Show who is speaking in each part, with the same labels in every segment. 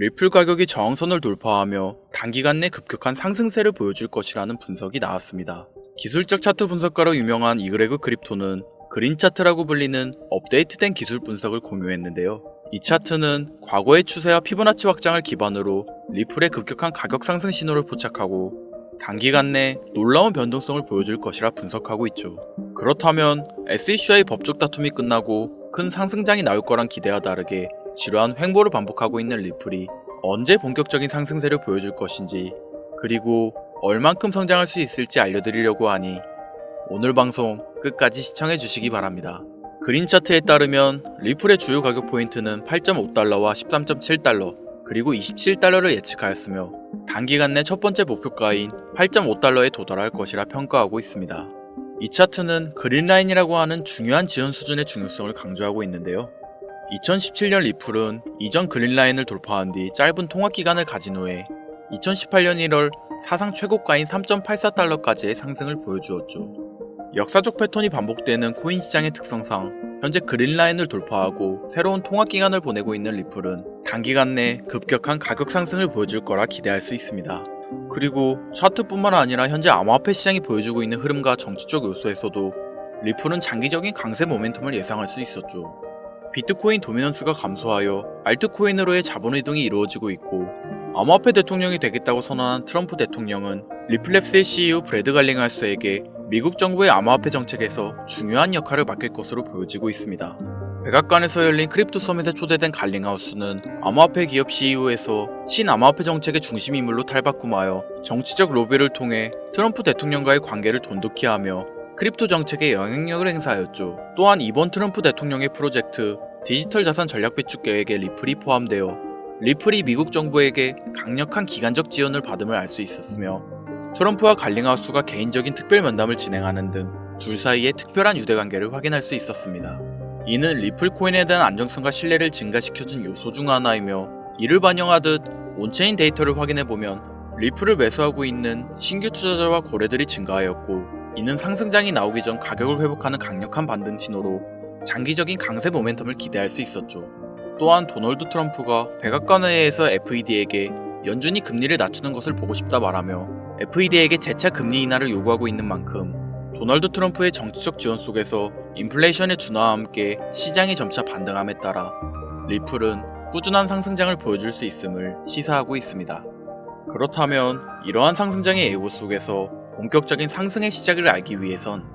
Speaker 1: 리플 가격이 저항선을 돌파하며 단기간 내 급격한 상승세를 보여줄 것이라는 분석이 나왔습니다. 기술적 차트 분석가로 유명한 이그레그 크립토는 그린 차트라고 불리는 업데이트된 기술 분석을 공유했는데요. 이 차트는 과거의 추세와 피보나치 확장을 기반으로 리플의 급격한 가격 상승 신호를 포착하고 단기간 내 놀라운 변동성을 보여줄 것이라 분석하고 있죠. 그렇다면 SEC와의 법적 다툼이 끝나고 큰 상승장이 나올 거란 기대와 다르게 지루한 횡보를 반복하고 있는 리플이 언제 본격적인 상승세를 보여줄 것인지, 그리고 얼만큼 성장할 수 있을지 알려드리려고 하니 오늘 방송 끝까지 시청해 주시기 바랍니다. 그린 차트에 따르면 리플의 주요 가격 포인트는 8.5달러와 13.7달러 그리고 27달러를 예측하였으며 단기간 내 첫 번째 목표가인 8.5달러에 도달할 것이라 평가하고 있습니다. 이 차트는 그린라인이라고 하는 중요한 지연 수준의 중요성을 강조하고 있는데요. 2017년 리플은 이전 그린라인을 돌파한 뒤 짧은 통화 기간을 가진 후에 2018년 1월 사상 최고가인 3.84달러까지의 상승을 보여주었죠. 역사적 패턴이 반복되는 코인 시장의 특성상 현재 그린라인을 돌파하고 새로운 통화 기간을 보내고 있는 리플은 단기간 내 급격한 가격 상승을 보여줄 거라 기대할 수 있습니다. 그리고 차트뿐만 아니라 현재 암호화폐 시장이 보여주고 있는 흐름과 정치적 요소에서도 리플은 장기적인 강세 모멘텀을 예상할 수 있었죠. 비트코인 도미넌스가 감소하여 알트코인으로의 자본이동이 이루어지고 있고 암호화폐 대통령이 되겠다고 선언한 트럼프 대통령은 리플랩스의 CEO 브래드 갈링하우스에게 미국 정부의 암호화폐 정책에서 중요한 역할을 맡길 것으로 보여지고 있습니다. 백악관에서 열린 크립토 서밋에 초대된 갈링하우스는 암호화폐 기업 CEO에서 친암호화폐 정책의 중심 인물로 탈바꿈하여 정치적 로비를 통해 트럼프 대통령과의 관계를 돈독히 하며 크립토 정책에 영향력을 행사하였죠. 또한 이번 트럼프 대통령의 프로젝트 디지털 자산 전략 비축 계획에 리플이 포함되어 리플이 미국 정부에게 강력한 기간적 지원을 받음을 알 수 있었으며 트럼프와 갈링하우스가 개인적인 특별 면담을 진행하는 등 둘 사이의 특별한 유대관계를 확인할 수 있었습니다. 이는 리플 코인에 대한 안정성과 신뢰를 증가시켜준 요소 중 하나이며, 이를 반영하듯 온체인 데이터를 확인해보면 리플을 매수하고 있는 신규 투자자와 거래들이 증가하였고, 이는 상승장이 나오기 전 가격을 회복하는 강력한 반등 신호로 장기적인 강세 모멘텀을 기대할 수 있었죠. 또한 도널드 트럼프가 백악관회의에서 FED에게 연준이 금리를 낮추는 것을 보고 싶다 말하며 FED에게 재차 금리 인하를 요구하고 있는 만큼 도널드 트럼프의 정치적 지원 속에서 인플레이션의 둔화와 함께 시장이 점차 반등함에 따라 리플은 꾸준한 상승장을 보여줄 수 있음을 시사하고 있습니다. 그렇다면 이러한 상승장의 예고 속에서 본격적인 상승의 시작을 알기 위해선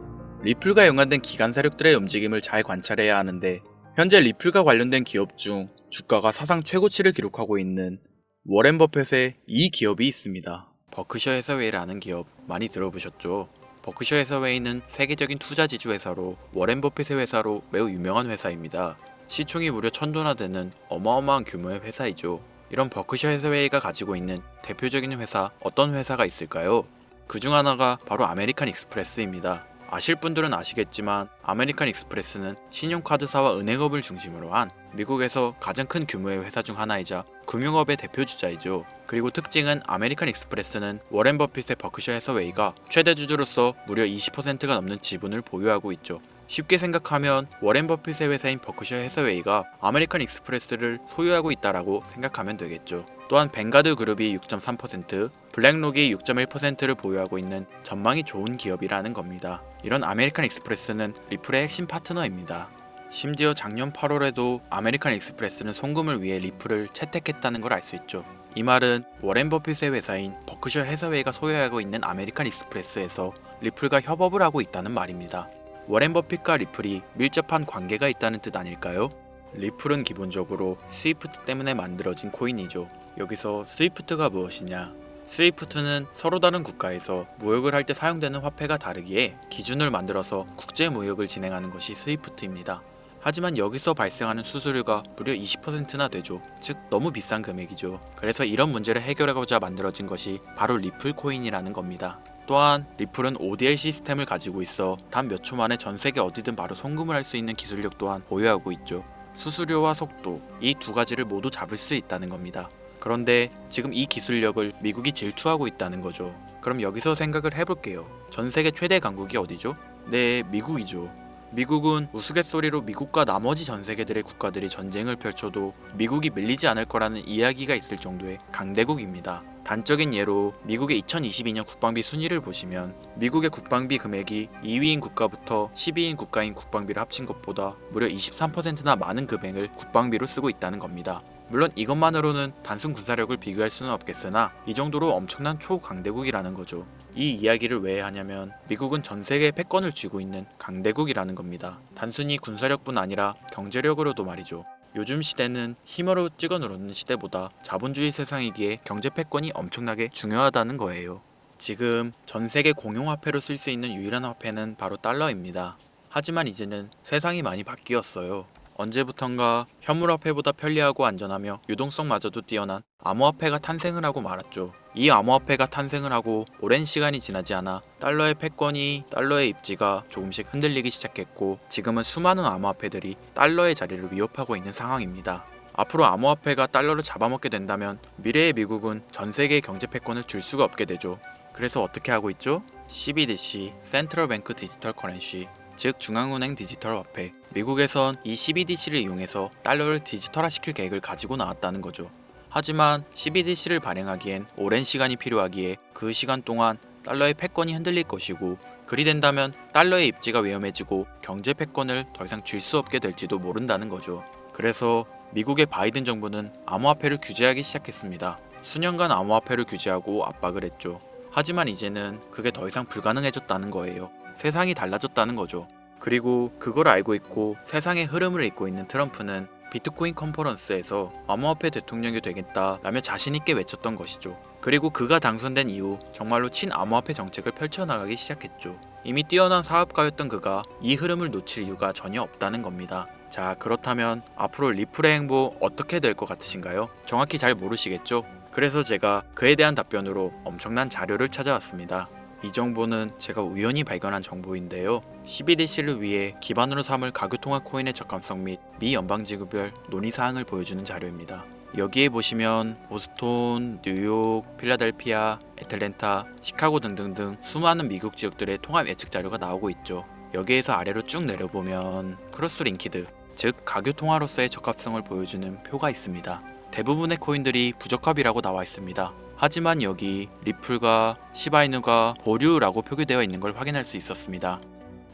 Speaker 1: 리플과 연관된 기관 세력들의 움직임을 잘 관찰해야 하는데, 현재 리플과 관련된 기업 중 주가가 사상 최고치를 기록하고 있는 워렌 버핏의 이 기업이 있습니다. 버크셔 해서웨이라는 기업 많이 들어보셨죠? 버크셔 해서웨이는 세계적인 투자 지주 회사로 워렌 버핏의 회사로 매우 유명한 회사입니다. 시총이 무려 1000조나 되는 어마어마한 규모의 회사이죠. 이런 버크셔 해서웨이가 가지고 있는 대표적인 회사, 어떤 회사가 있을까요? 그 중 하나가 바로 아메리칸 익스프레스입니다. 아실 분들은 아시겠지만 아메리칸 익스프레스는 신용카드사와 은행업을 중심으로 한 미국에서 가장 큰 규모의 회사 중 하나이자 금융업의 대표주자이죠. 그리고 특징은 아메리칸 익스프레스는 워렌 버핏의 버크셔 해서웨이가 최대 주주로서 무려 20%가 넘는 지분을 보유하고 있죠. 쉽게 생각하면 워렌 버핏의 회사인 버크셔 해서웨이가 아메리칸 익스프레스를 소유하고 있다라고 생각하면 되겠죠. 또한 뱅가드 그룹이 6.3%, 블랙록이 6.1%를 보유하고 있는 전망이 좋은 기업이라는 겁니다. 이런 아메리칸 익스프레스는 리플의 핵심 파트너입니다. 심지어 작년 8월에도 아메리칸 익스프레스는 송금을 위해 리플을 채택했다는 걸 알 수 있죠. 이 말은 워렌 버핏의 회사인 버크셔 해서웨이가 소유하고 있는 아메리칸 익스프레스에서 리플과 협업을 하고 있다는 말입니다. 워렌 버핏과 리플이 밀접한 관계가 있다는 뜻 아닐까요? 리플은 기본적으로 스위프트 때문에 만들어진 코인이죠. 여기서 스위프트가 무엇이냐? 스위프트는 서로 다른 국가에서 무역을 할 때 사용되는 화폐가 다르기에 기준을 만들어서 국제 무역을 진행하는 것이 스위프트입니다. 하지만 여기서 발생하는 수수료가 무려 20%나 되죠. 즉 너무 비싼 금액이죠. 그래서 이런 문제를 해결하고자 만들어진 것이 바로 리플 코인이라는 겁니다. 또한 리플은 ODL 시스템을 가지고 있어 단 몇 초 만에 전 세계 어디든 바로 송금을 할 수 있는 기술력 또한 보유하고 있죠. 수수료와 속도, 이 두 가지를 모두 잡을 수 있다는 겁니다. 그런데 지금 이 기술력을 미국이 질투하고 있다는 거죠. 그럼 여기서 생각을 해볼게요. 전 세계 최대 강국이 어디죠? 네, 미국이죠. 미국은 우스갯소리로 미국과 나머지 전 세계들의 국가들이 전쟁을 펼쳐도 미국이 밀리지 않을 거라는 이야기가 있을 정도의 강대국입니다. 단적인 예로 미국의 2022년 국방비 순위를 보시면 미국의 국방비 금액이 2위인 국가부터 10위인 국가인 국방비를 합친 것보다 무려 23%나 많은 금액을 국방비로 쓰고 있다는 겁니다. 물론 이것만으로는 단순 군사력을 비교할 수는 없겠으나 이 정도로 엄청난 초강대국이라는 거죠. 이 이야기를 왜 하냐면 미국은 전 세계의 패권을 쥐고 있는 강대국이라는 겁니다. 단순히 군사력뿐 아니라 경제력으로도 말이죠. 요즘 시대는 힘으로 찍어 누르는 시대보다 자본주의 세상이기에 경제 패권이 엄청나게 중요하다는 거예요. 지금 전 세계 공용화폐로 쓸 수 있는 유일한 화폐는 바로 달러입니다. 하지만 이제는 세상이 많이 바뀌었어요. 언제부턴가 현물화폐보다 편리하고 안전하며 유동성마저도 뛰어난 암호화폐가 탄생을 하고 말았죠. 이 암호화폐가 탄생을 하고 오랜 시간이 지나지 않아 달러의 패권이, 달러의 입지가 조금씩 흔들리기 시작했고 지금은 수많은 암호화폐들이 달러의 자리를 위협하고 있는 상황입니다. 앞으로 암호화폐가 달러를 잡아먹게 된다면 미래의 미국은 전 세계의 경제 패권을 줄 수가 없게 되죠. 그래서 어떻게 하고 있죠? CBDC, 센트럴 뱅크 디지털 커런시, 즉 중앙은행 디지털 화폐. 미국에선 이 CBDC를 이용해서 달러를 디지털화시킬 계획을 가지고 나왔다는 거죠. 하지만 CBDC를 발행하기엔 오랜 시간이 필요하기에 그 시간 동안 달러의 패권이 흔들릴 것이고 그리 된다면 달러의 입지가 위험해지고 경제 패권을 더 이상 줄 수 없게 될지도 모른다는 거죠. 그래서 미국의 바이든 정부는 암호화폐를 규제하기 시작했습니다. 수년간 암호화폐를 규제하고 압박을 했죠. 하지만 이제는 그게 더 이상 불가능해졌다는 거예요. 세상이 달라졌다는 거죠. 그리고 그걸 알고 있고 세상의 흐름을 읽고 있는 트럼프는 비트코인 컨퍼런스에서 암호화폐 대통령이 되겠다라며 자신있게 외쳤던 것이죠. 그리고 그가 당선된 이후 정말로 친암호화폐 정책을 펼쳐나가기 시작했죠. 이미 뛰어난 사업가였던 그가 이 흐름을 놓칠 이유가 전혀 없다는 겁니다. 자, 그렇다면 앞으로 리플의 행보 어떻게 될 것 같으신가요? 정확히 잘 모르시겠죠? 그래서 제가 그에 대한 답변으로 엄청난 자료를 찾아왔습니다. 이 정보는 제가 우연히 발견한 정보인데요. CBDC를 위해 기반으로 삼을 가교통화 코인의 적합성 및 미 연방지구별 논의사항을 보여주는 자료입니다. 여기에 보시면 보스톤, 뉴욕, 필라델피아, 애틀랜타, 시카고 등등등 수많은 미국 지역들의 통합 예측 자료가 나오고 있죠. 여기에서 아래로 쭉 내려보면 크로스링키드, 즉 가교통화로서의 적합성을 보여주는 표가 있습니다. 대부분의 코인들이 부적합이라고 나와 있습니다. 하지만 여기 리플과 시바이누가 보류라고 표기되어 있는 걸 확인할 수 있었습니다.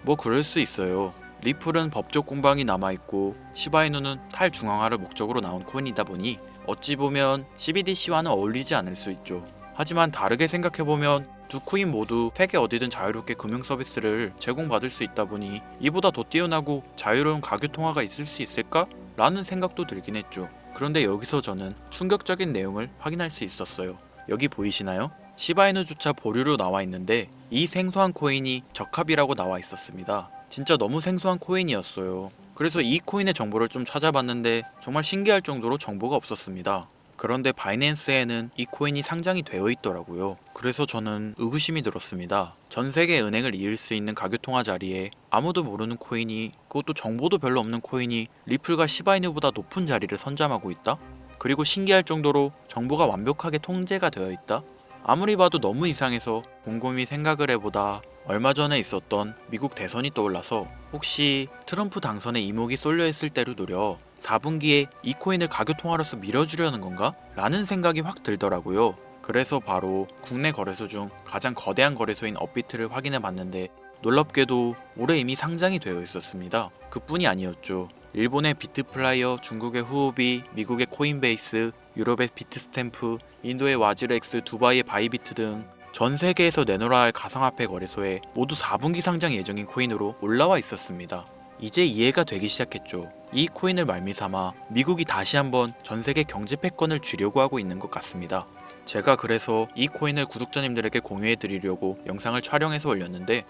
Speaker 1: 뭐 그럴 수 있어요. 리플은 법적 공방이 남아있고 시바이누는 탈중앙화를 목적으로 나온 코인이다 보니 어찌 보면 CBDC와는 어울리지 않을 수 있죠. 하지만 다르게 생각해보면 두 코인 모두 세계 어디든 자유롭게 금융 서비스를 제공받을 수 있다 보니 이보다 더 뛰어나고 자유로운 가교통화가 있을 수 있을까? 라는 생각도 들긴 했죠. 그런데 여기서 저는 충격적인 내용을 확인할 수 있었어요. 여기 보이시나요? 시바이누조차 보류로 나와 있는데 이 생소한 코인이 적합이라고 나와 있었습니다. 진짜 너무 생소한 코인이었어요. 그래서 이 코인의 정보를 좀 찾아봤는데 정말 신기할 정도로 정보가 없었습니다. 그런데 바이낸스에는 이 코인이 상장이 되어 있더라고요. 그래서 저는 의구심이 들었습니다. 전 세계 은행을 이을 수 있는 가교통화 자리에 아무도 모르는 코인이, 그것도 정보도 별로 없는 코인이 리플과 시바이누보다 높은 자리를 선점하고 있다? 그리고 신기할 정도로 정보가 완벽하게 통제가 되어 있다? 아무리 봐도 너무 이상해서 곰곰이 생각을 해보다 얼마 전에 있었던 미국 대선이 떠올라서 혹시 트럼프 당선에 이목이 쏠려 있을 때를 노려 4분기에 이 코인을 가교통화로서 밀어주려는 건가? 라는 생각이 확 들더라고요. 그래서 바로 국내 거래소 중 가장 거대한 거래소인 업비트를 확인해 봤는데 놀랍게도 올해 이미 상장이 되어 있었습니다. 그뿐이 아니었죠. 일본의 비트플라이어, 중국의 후오비, 미국의 코인베이스, 유럽의 비트스탬프, 인도의 와즈렉스, 두바이의 바이비트 등 전 세계에서 내놓아야 할 가상화폐 거래소에 모두 4분기 상장 예정인 코인으로 올라와 있었습니다. 이제 이해가 되기 시작했죠. 이 코인을 말미삼아 미국이 다시 한번 전 세계 경제 패권을 쥐려고 하고 있는 것 같습니다. 제가 그래서 이 코인을 구독자님들에게 공유해 드리려고 영상을 촬영해서 올렸는데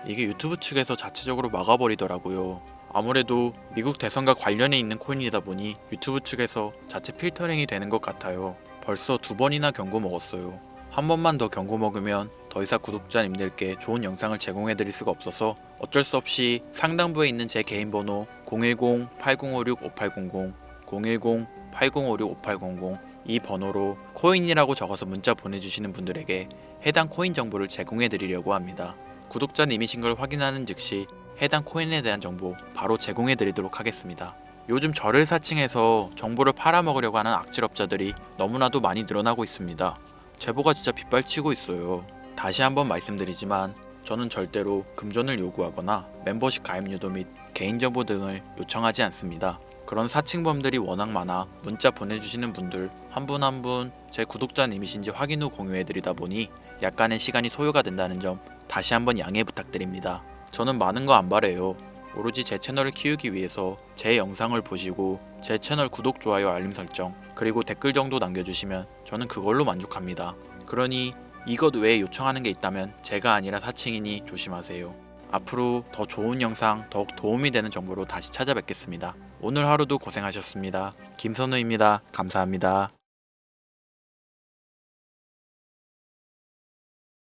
Speaker 1: 이게 유튜브 측에서 자체적으로 막아버리더라고요. 아무래도 미국 대선과 관련해 있는 코인이다 보니 유튜브 측에서 자체 필터링이 되는 것 같아요. 벌써 2번이나 경고 먹었어요. 한 번만 더 경고 먹으면 더 이상 구독자님들께 좋은 영상을 제공해드릴 수가 없어서 어쩔 수 없이 상단부에 있는 제 개인 번호 010-8056-5800, 010-8056-5800 이 번호로 코인이라고 적어서 문자 보내주시는 분들에게 해당 코인 정보를 제공해드리려고 합니다. 구독자님이신 걸 확인하는 즉시 해당 코인에 대한 정보 바로 제공해 드리도록 하겠습니다. 요즘 저를 사칭해서 정보를 팔아먹으려고 하는 악질업자들이 너무나도 많이 늘어나고 있습니다. 제보가 진짜 빗발치고 있어요. 다시 한번 말씀드리지만 저는 절대로 금전을 요구하거나 멤버십 가입 유도 및 개인정보 등을 요청하지 않습니다. 그런 사칭범들이 워낙 많아 문자 보내주시는 분들 한 분 한 분 제 구독자님이신지 확인 후 공유해드리다 보니 약간의 시간이 소요가 된다는 점 다시 한번 양해 부탁드립니다. 저는 많은 거 안 바래요. 오로지 제 채널을 키우기 위해서 제 영상을 보시고 제 채널 구독, 좋아요, 알림 설정 그리고 댓글 정도 남겨주시면 저는 그걸로 만족합니다. 그러니 이것 외에 요청하는 게 있다면 제가 아니라 사칭이니 조심하세요. 앞으로 더 좋은 영상, 더욱 도움이 되는 정보로 다시 찾아뵙겠습니다. 오늘 하루도 고생하셨습니다. 김선우입니다. 감사합니다.